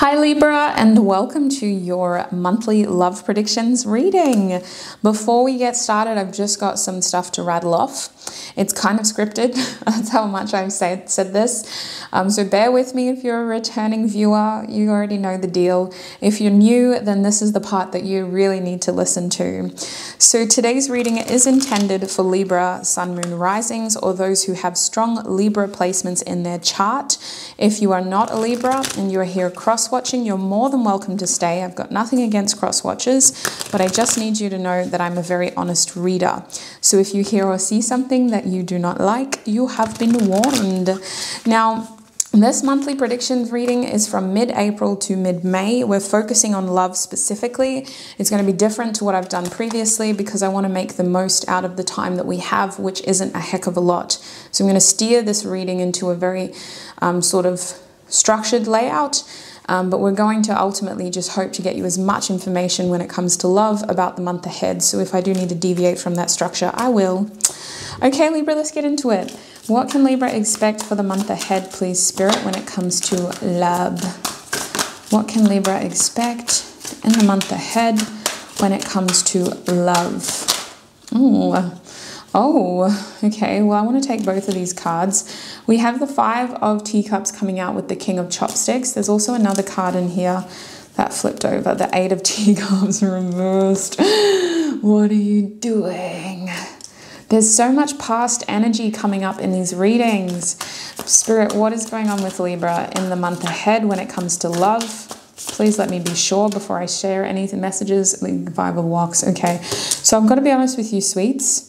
Hi Libra, and welcome to your monthly love predictions reading. Before we get started, I've just got some stuff to rattle off. It's kind of scripted. That's how much I've said this. So bear with me if you're a returning viewer. You already know the deal. If you're new, then this is the part that you really need to listen to. So today's reading is intended for Libra, Sun, Moon, Risings, or those who have strong Libra placements in their chart. If you are not a Libra and you're here cross-watching, you're more than welcome to stay. I've got nothing against cross-watchers, but I just need you to know that I'm a very honest reader. So if you hear or see something that you do not like, you have been warned. Now, this monthly predictions reading is from mid-April to mid-May. We're focusing on love specifically. It's going to be different to what I've done previously because I want to make the most out of the time that we have, which isn't a heck of a lot. So I'm going to steer this reading into a very sort of structured layout. But we're going to ultimately just hope to get you as much information when it comes to love about the month ahead. So if I do need to deviate from that structure, I will. Okay, Libra, let's get into it. What can Libra expect for the month ahead, please, Spirit, when it comes to love? What can Libra expect in the month ahead when it comes to love? Oh, okay. Well, I want to take both of these cards. We have the Five of Teacups coming out with the King of Chopsticks. There's also another card in here that flipped over, the Eight of Teacups reversed. What are you doing? There's so much past energy coming up in these readings. Spirit, what is going on with Libra in the month ahead when it comes to love? Please let me be sure before I share any messages. Five of Wands. Okay, so I've got to be honest with you, sweets.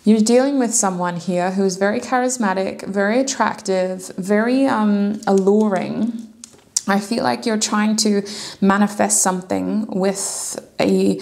You're dealing with someone here who is very charismatic, very attractive, very alluring. I feel like you're trying to manifest something with a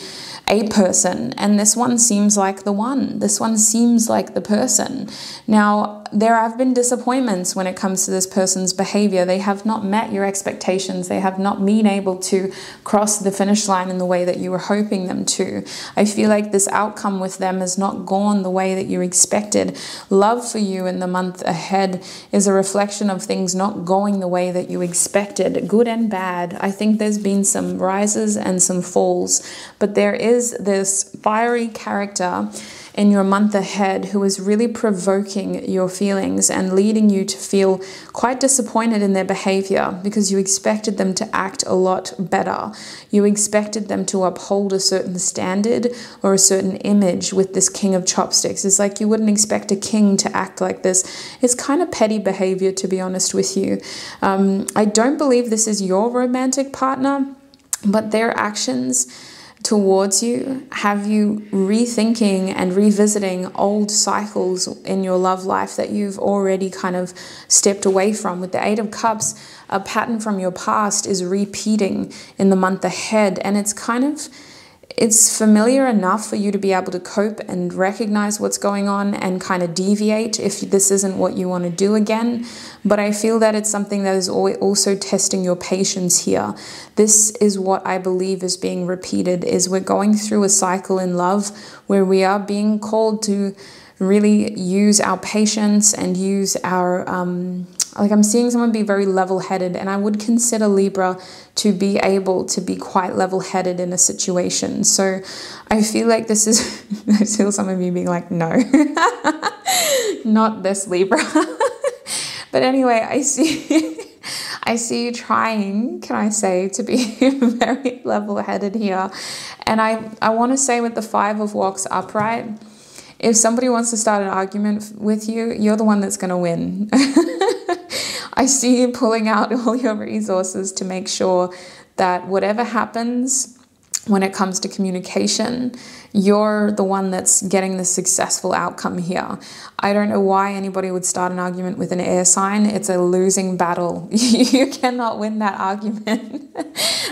person, and this one seems like the one. This one seems like the person. Now, there have been disappointments when it comes to this person's behavior. They have not met your expectations. They have not been able to cross the finish line in the way that you were hoping them to. I feel like this outcome with them has not gone the way that you expected. Love for you in the month ahead is a reflection of things not going the way that you expected, good and bad. I think there's been some rises and some falls, but there is this fiery character in your month ahead who is really provoking your feelings and leading you to feel quite disappointed in their behavior because you expected them to act a lot better. You expected them to uphold a certain standard or a certain image with this King of Chopsticks. It's like you wouldn't expect a king to act like this. It's kind of petty behavior, to be honest with you. I don't believe this is your romantic partner, but their actions towards you have you rethinking and revisiting old cycles in your love life that you've already kind of stepped away from. With the Eight of Cups, a pattern from your past is repeating in the month ahead, and it's familiar enough for you to be able to cope and recognize what's going on and kind of deviate if this isn't what you want to do again. But I feel that it's something that is also testing your patience here. This is what I believe is being repeated, is we're going through a cycle in love where we are being called to really use our patience and use our, like I'm seeing someone be very level-headed, and I would consider Libra to be able to be quite level-headed in a situation. So I feel like this is, I feel some of you being like, no, not this Libra. But anyway, I see you trying, can I say, to be very level-headed here. And I want to say with the Five of Wands upright, if somebody wants to start an argument with you, you're the one that's going to win. I see you pulling out all your resources to make sure that whatever happens when it comes to communication, you're the one that's getting the successful outcome here. I don't know why anybody would start an argument with an air sign. It's a losing battle. You cannot win that argument,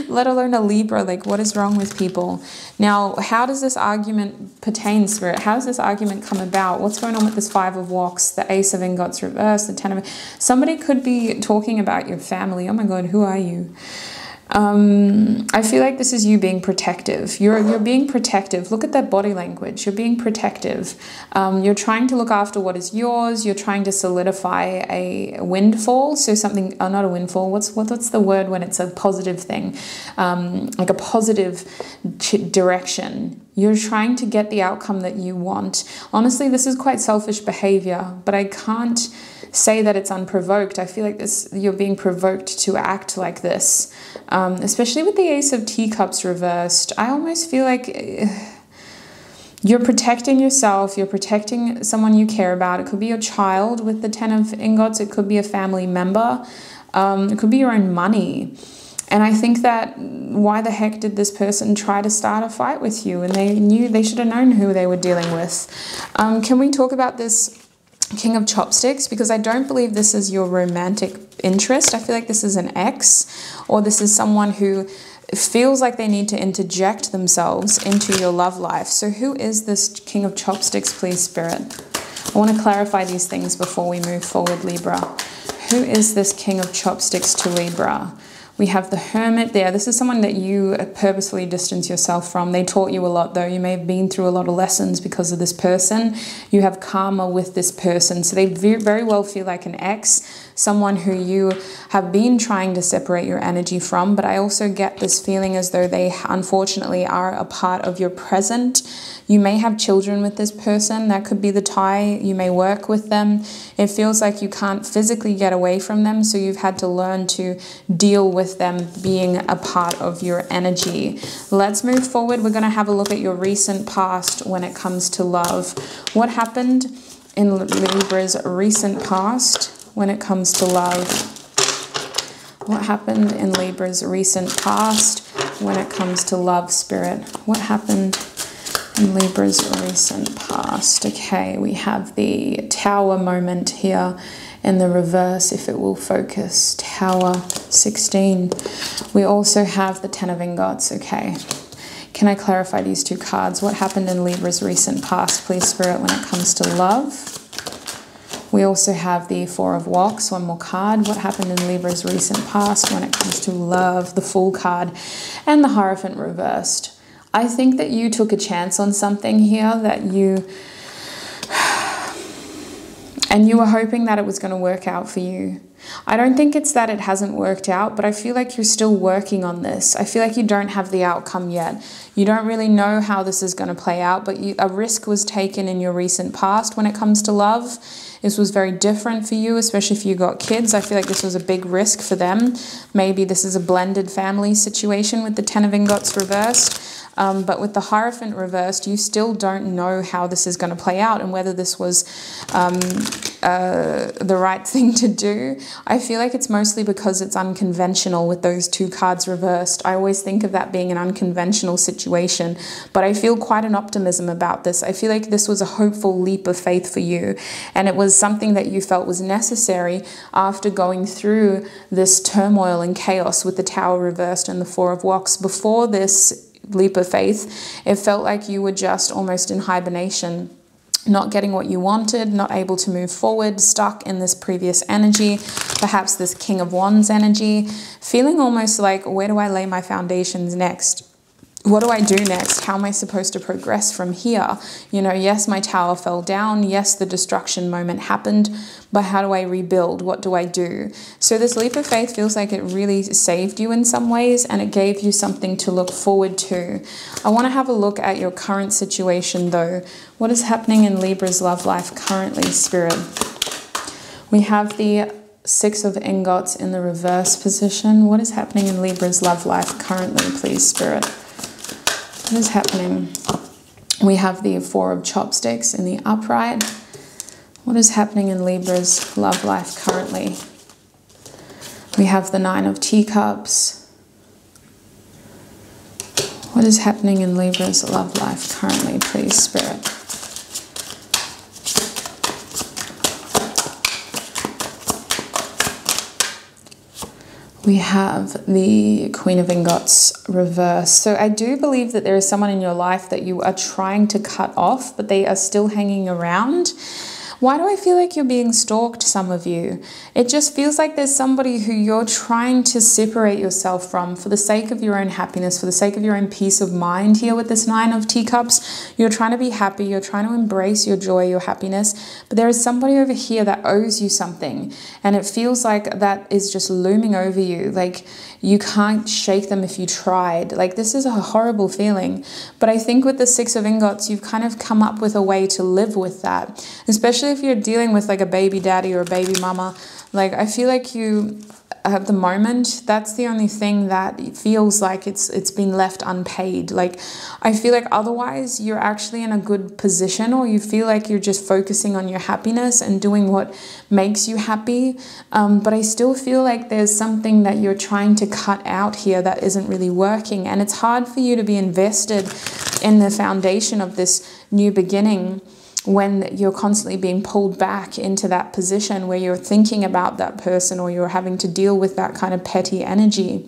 let alone a Libra. Like, what is wrong with people? Now, how does this argument pertain, Spirit? How does this argument come about? What's going on with this Five of Wands, the Ace of Ingots reversed, the Ten of... Somebody could be talking about your family. Oh my God, who are you? I feel like this is you being protective. You're being protective. Look at that body language. You're being protective. You're trying to look after what is yours. You're trying to solidify a windfall. So something, not a windfall. What's the word when it's a positive thing? Like a positive direction. You're trying to get the outcome that you want. Honestly, this is quite selfish behavior, but I can't say that it's unprovoked. I feel like you're being provoked to act like this, especially with the Ace of Teacups reversed. I almost feel like you're protecting yourself. You're protecting someone you care about. It could be your child with the Ten of Ingots. It could be a family member. It could be your own money. And I think that why the heck did this person try to start a fight with you? And they should have known who they were dealing with. Can we talk about this King of Chopsticks? Because I don't believe this is your romantic interest. I feel like this is an ex, or this is someone who feels like they need to interject themselves into your love life. So who is this King of Chopsticks, please, Spirit? I want to clarify these things before we move forward, Libra. Who is this King of Chopsticks to Libra? We have the Hermit there. This is someone that you purposefully distance yourself from. They taught you a lot, though. You may have been through a lot of lessons because of this person. You have karma with this person. So they very well feel like an ex, someone who you have been trying to separate your energy from. But I also get this feeling as though they unfortunately are a part of your present. You may have children with this person. That could be the tie. You may work with them. It feels like you can't physically get away from them, so you've had to learn to deal with them being a part of your energy. Let's move forward. We're going to have a look at your recent past when it comes to love. What happened in Libra's recent past when it comes to love? What happened in Libra's recent past when it comes to love, Spirit? What happened in Libra's recent past? Okay, we have the Tower moment here in the reverse, if it will focus. Tower 16. We also have the Ten of Ingots. Okay, can I clarify these two cards? What happened in Libra's recent past, please, Spirit, when it comes to love? We also have the Four of Wands, one more card. What happened in Libra's recent past when it comes to love? The Fool card and the Hierophant reversed. I think that you took a chance on something here and you were hoping that it was going to work out for you. I don't think it's that it hasn't worked out, but I feel like you're still working on this. I feel like you don't have the outcome yet. You don't really know how this is going to play out, but a risk was taken in your recent past when it comes to love. This was very different for you, especially if you got kids. I feel like this was a big risk for them. Maybe this is a blended family situation with the Ten of Ingots reversed. But with the Hierophant reversed, you still don't know how this is going to play out and whether this was the right thing to do. I feel like it's mostly because it's unconventional with those two cards reversed. I always think of that being an unconventional situation, but I feel quite an optimism about this. I feel like this was a hopeful leap of faith for you, and it was something that you felt was necessary after going through this turmoil and chaos with the Tower reversed and the Four of Wands. Before this leap of faith, it felt like you were just almost in hibernation, not getting what you wanted, not able to move forward, stuck in this previous energy, perhaps this King of Wands energy, feeling almost like, where do I lay my foundations next? What do I do next? How am I supposed to progress from here? You know, yes, my tower fell down. Yes, the destruction moment happened, but how do I rebuild? What do I do? So this leap of faith feels like it really saved you in some ways, and it gave you something to look forward to. I want to have a look at your current situation though. What is happening in Libra's love life currently, Spirit? We have the Six of Ingots in the reverse position. What is happening in Libra's love life currently, please, Spirit? What is happening? We have the Four of Chopsticks in the upright. What is happening in Libra's love life currently? We have the Nine of Teacups. What is happening in Libra's love life currently, please, Spirit? We have the Queen of Ingots reversed. So I do believe that there is someone in your life that you are trying to cut off, but they are still hanging around. Why do I feel like you're being stalked, some of you? It just feels like there's somebody who you're trying to separate yourself from for the sake of your own happiness, for the sake of your own peace of mind here with this Nine of Teacups. You're trying to be happy. You're trying to embrace your joy, your happiness. But there is somebody over here that owes you something. And it feels like that is just looming over you. Like you can't shake them if you tried. Like this is a horrible feeling. But I think with the Six of Ingots, you've kind of come up with a way to live with that. Especially if you're dealing with like a baby daddy or a baby mama. Like I feel like you, at the moment, that's the only thing that feels like it's been left unpaid. Like I feel like otherwise you're actually in a good position, or you feel like you're just focusing on your happiness and doing what makes you happy. But I still feel like there's something that you're trying to cut out here that isn't really working. And it's hard for you to be invested in the foundation of this new beginning when you're constantly being pulled back into that position where you're thinking about that person, or you're having to deal with that kind of petty energy.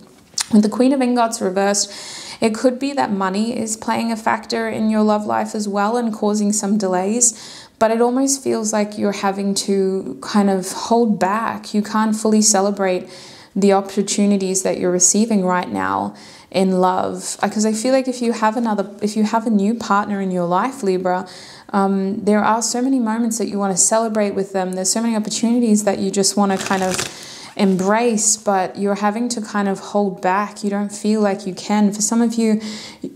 With the Queen of Ingots reversed, it could be that money is playing a factor in your love life as well and causing some delays. But it almost feels like you're having to kind of hold back. You can't fully celebrate the opportunities that you're receiving right now in love. Because I feel like if you have a new partner in your life, Libra, there are so many moments that you want to celebrate with them. There's so many opportunities that you just want to kind of embrace, but you're having to kind of hold back. You don't feel like you can. For some of you,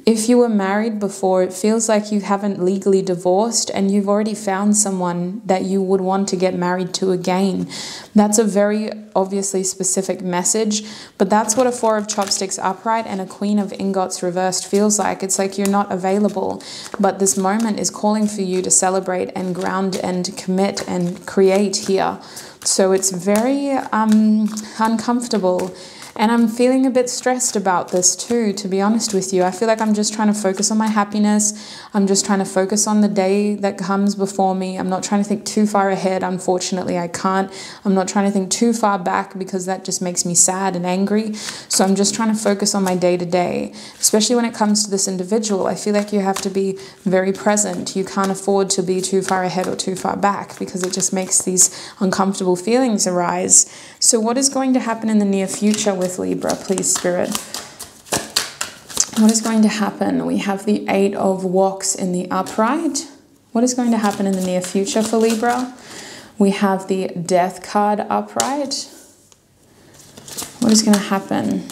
if you were married before, it feels like you haven't legally divorced and you've already found someone that you would want to get married to again. That's a very obviously specific message, but that's what a Four of Chopsticks upright and a Queen of Ingots reversed feels like. It's like you're not available, but this moment is calling for you to celebrate and ground and commit and create here. So it's very uncomfortable, and I'm feeling a bit stressed about this too, to be honest with you. I feel like I'm just trying to focus on my happiness. I'm just trying to focus on the day that comes before me. I'm not trying to think too far ahead. Unfortunately, I can't. I'm not trying to think too far back because that just makes me sad and angry. So I'm just trying to focus on my day to day, especially when it comes to this individual. I feel like you have to be very present. You can't afford to be too far ahead or too far back because it just makes these uncomfortable feelings arise. So what is going to happen in the near future with Libra, please, Spirit? What is going to happen? We have the Eight of Wands in the upright. What is going to happen in the near future for Libra? We have the Death card upright. What is going to happen?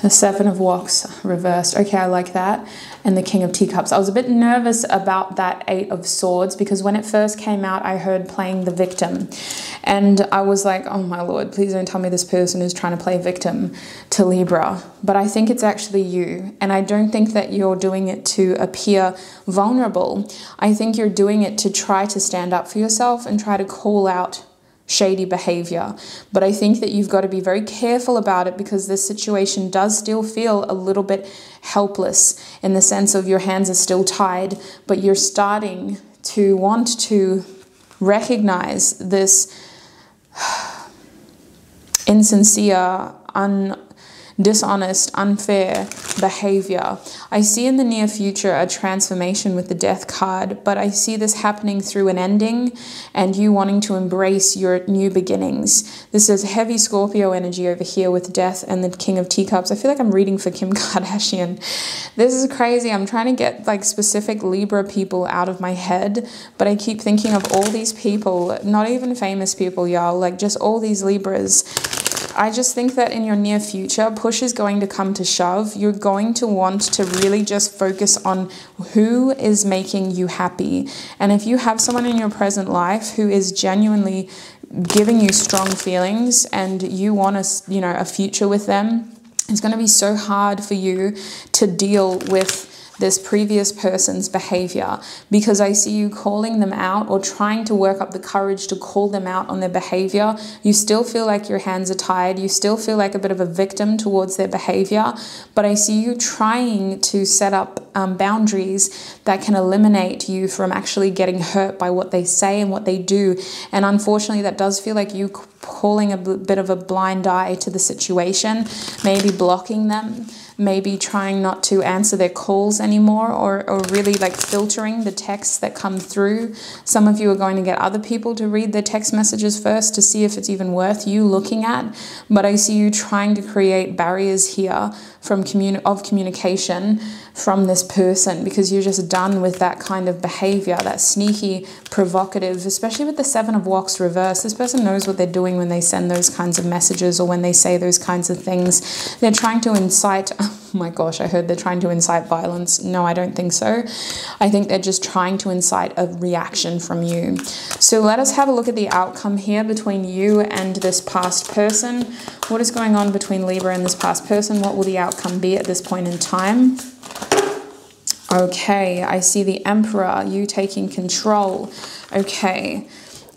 The Seven of Wands reversed. Okay, I like that. And the King of Teacups. I was a bit nervous about that Eight of Swords because when it first came out, I heard playing the victim. And I was like, oh my Lord, please don't tell me this person is trying to play victim to Libra. But I think it's actually you. And I don't think that you're doing it to appear vulnerable. I think you're doing it to try to stand up for yourself and try to call out shady behavior. But I think that you've got to be very careful about it because this situation does still feel a little bit helpless in the sense of your hands are still tied, but you're starting to want to recognize this insincere, dishonest, unfair behavior. I see in the near future a transformation with the Death card, but I see this happening through an ending and you wanting to embrace your new beginnings. This is heavy Scorpio energy over here with Death and the King of Teacups. I feel like I'm reading for Kim Kardashian. This is crazy. I'm trying to get like specific Libra people out of my head, but I keep thinking of all these people, not even famous people, y'all, like just all these Libras. I just think that in your near future, push is going to come to shove. You're going to want to really just focus on who is making you happy. And if you have someone in your present life who is genuinely giving you strong feelings and you want a future with them, it's going to be so hard for you to deal with this previous person's behavior because I see you calling them out or trying to work up the courage to call them out on their behavior. You still feel like your hands are tied. You still feel like a bit of a victim towards their behavior, but I see you trying to set up boundaries that can eliminate you from actually getting hurt by what they say and what they do. And unfortunately, that does feel like you pulling a bit of a blind eye to the situation, maybe blocking them, maybe trying not to answer their calls anymore, or really like filtering the texts that come through. Some of you are going to get other people to read their text messages first to see if it's even worth you looking at. But I see you trying to create barriers here from communication from this person, because you're just done with that kind of behavior, that sneaky, provocative, especially with the Seven of Wands reverse. This person knows what they're doing when they send those kinds of messages or when they say those kinds of things. They're trying to incite, oh my gosh, I heard they're trying to incite violence. No, I don't think so. I think they're just trying to incite a reaction from you. So let us have a look at the outcome here between you and this past person. What is going on between Libra and this past person? What will the outcome be at this point in time? Okay, I see the Emperor, you taking control. Okay,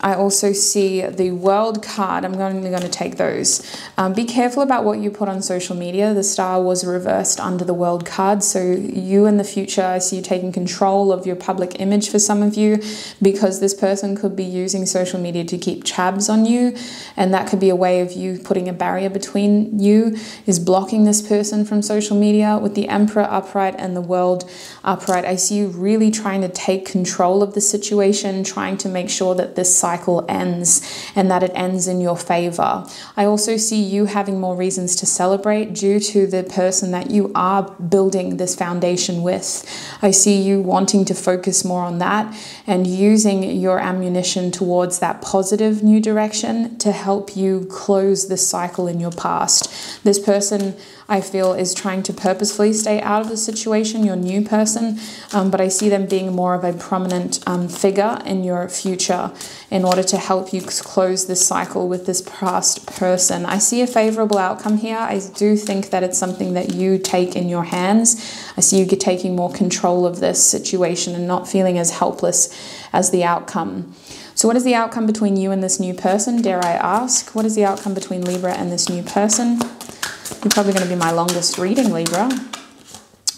I also see the World card. I'm only going to take those. Be careful about what you put on social media. The Star was reversed under the World card. So you in the future, I see you taking control of your public image for some of you, because this person could be using social media to keep tabs on you. And that could be a way of you putting a barrier between you, is blocking this person from social media. With the Emperor upright and the World upright, I see you really trying to take control of the situation, trying to make sure that this cycle ends and that it ends in your favor. I also see you having more reasons to celebrate due to the person that you are building this foundation with. I see you wanting to focus more on that and using your ammunition towards that positive new direction to help you close this cycle in your past. This person, I feel, is trying to purposefully stay out of the situation, your new person, but I see them being more of a prominent figure in your future in order to help you close this cycle with this past person. I see a favorable outcome here. I do think that it's something that you take in your hands. I see you taking more control of this situation and not feeling as helpless as the outcome. So what is the outcome between you and this new person, dare I ask? What is the outcome between Libra and this new person? You're probably going to be my longest reading, Libra.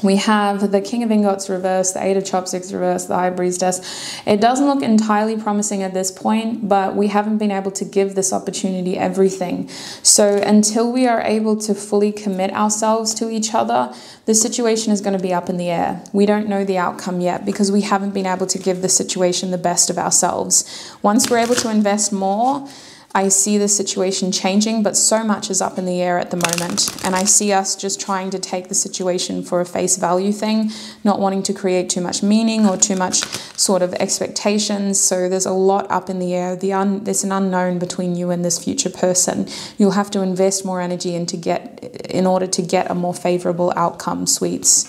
We have the King of Ingots reversed, the Eight of Chopsticks reversed, the High Priestess. It doesn't look entirely promising at this point, but we haven't been able to give this opportunity everything. So until we are able to fully commit ourselves to each other, the situation is going to be up in the air. We don't know the outcome yet because we haven't been able to give the situation the best of ourselves. Once we're able to invest more, I see the situation changing, but so much is up in the air at the moment. And I see us just trying to take the situation for a face value thing, not wanting to create too much meaning or too much sort of expectations. So there's a lot up in the air. There's an unknown between you and this future person. You'll have to invest more energy in order to get a more favorable outcome, sweets.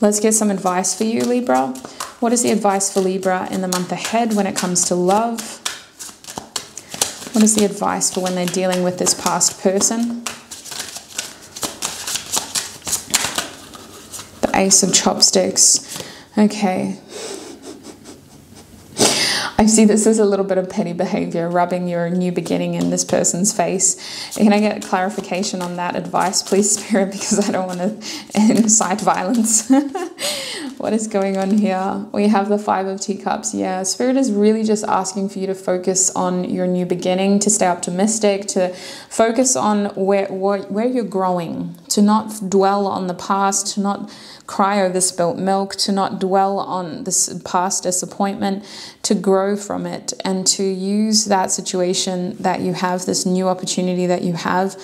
Let's get some advice for you, Libra. What is the advice for Libra in the month ahead when it comes to love? What is the advice for when they're dealing with this past person? The Ace of Chopsticks. Okay. I see this as a little bit of petty behavior, rubbing your new beginning in this person's face. Can I get clarification on that advice, please, Spirit? Because I don't want to incite violence. What is going on here? We have the Five of Teacups. Yeah, Spirit is really just asking for you to focus on your new beginning, to stay optimistic, to focus on where you're growing, to not dwell on the past, to not cry over spilt milk, to not dwell on this past disappointment, to grow from it and to use that situation that you have, this new opportunity that you have,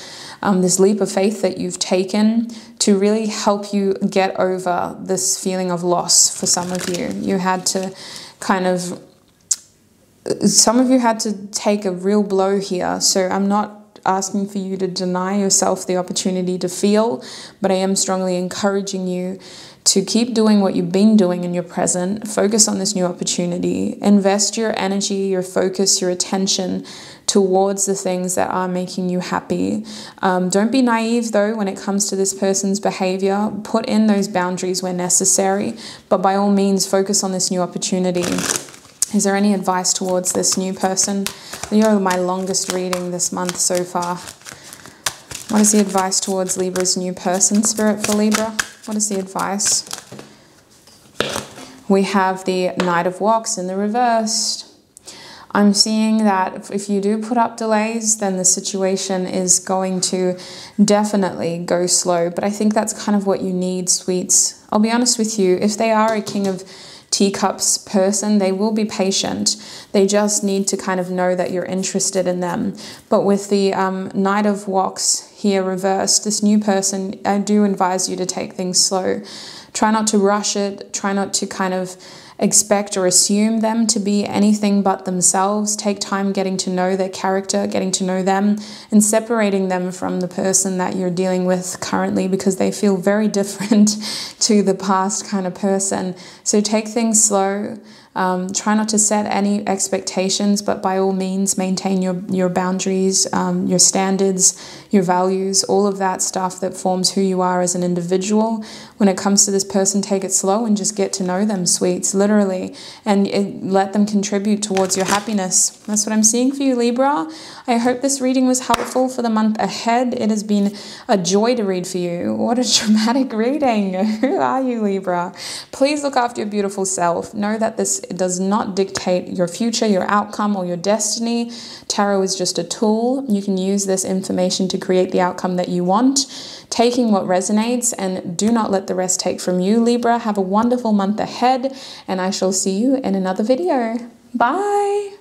this leap of faith that you've taken to really help you get over this feeling of loss for some of you. You had to some of you had to take a real blow here. So I'm not asking for you to deny yourself the opportunity to feel, but I am strongly encouraging you to keep doing what you've been doing in your present. Focus on this new opportunity. Invest your energy, your focus, your attention towards the things that are making you happy. Don't be naive though when it comes to this person's behavior. Put in those boundaries where necessary, but by all means focus on this new opportunity. Is there any advice towards this new person? You're my longest reading this month so far. What is the advice towards Libra's new person, Spirit, for Libra? What is the advice? We have the Knight of Wands in the reversed. I'm seeing that if you do put up delays, then the situation is going to definitely go slow. But I think that's kind of what you need, sweets. I'll be honest with you, if they are a King of Teacups person, they will be patient. They just need to kind of know that you're interested in them. But with the Knight of Wands here reversed, this new person, I do advise you to take things slow. Try not to rush it. Try not to kind of expect or assume them to be anything but themselves. Take time getting to know their character, getting to know them, and separating them from the person that you're dealing with currently, because they feel very different to the past kind of person. So take things slow. Try not to set any expectations, but by all means maintain your boundaries, your standards, your values, all of that stuff that forms who you are as an individual. When it comes to this person, take it slow and just get to know them, sweets, literally, and let them contribute towards your happiness. That's what I'm seeing for you, Libra. I hope this reading was helpful for the month ahead. It has been a joy to read for you. What a dramatic reading. Who are you, Libra? Please look after your beautiful self. Know that this does not dictate your future, your outcome, or your destiny. Tarot is just a tool. You can use this information to create the outcome that you want, taking what resonates, and do not let the rest take from you, Libra. Have a wonderful month ahead, and I shall see you in another video. Bye.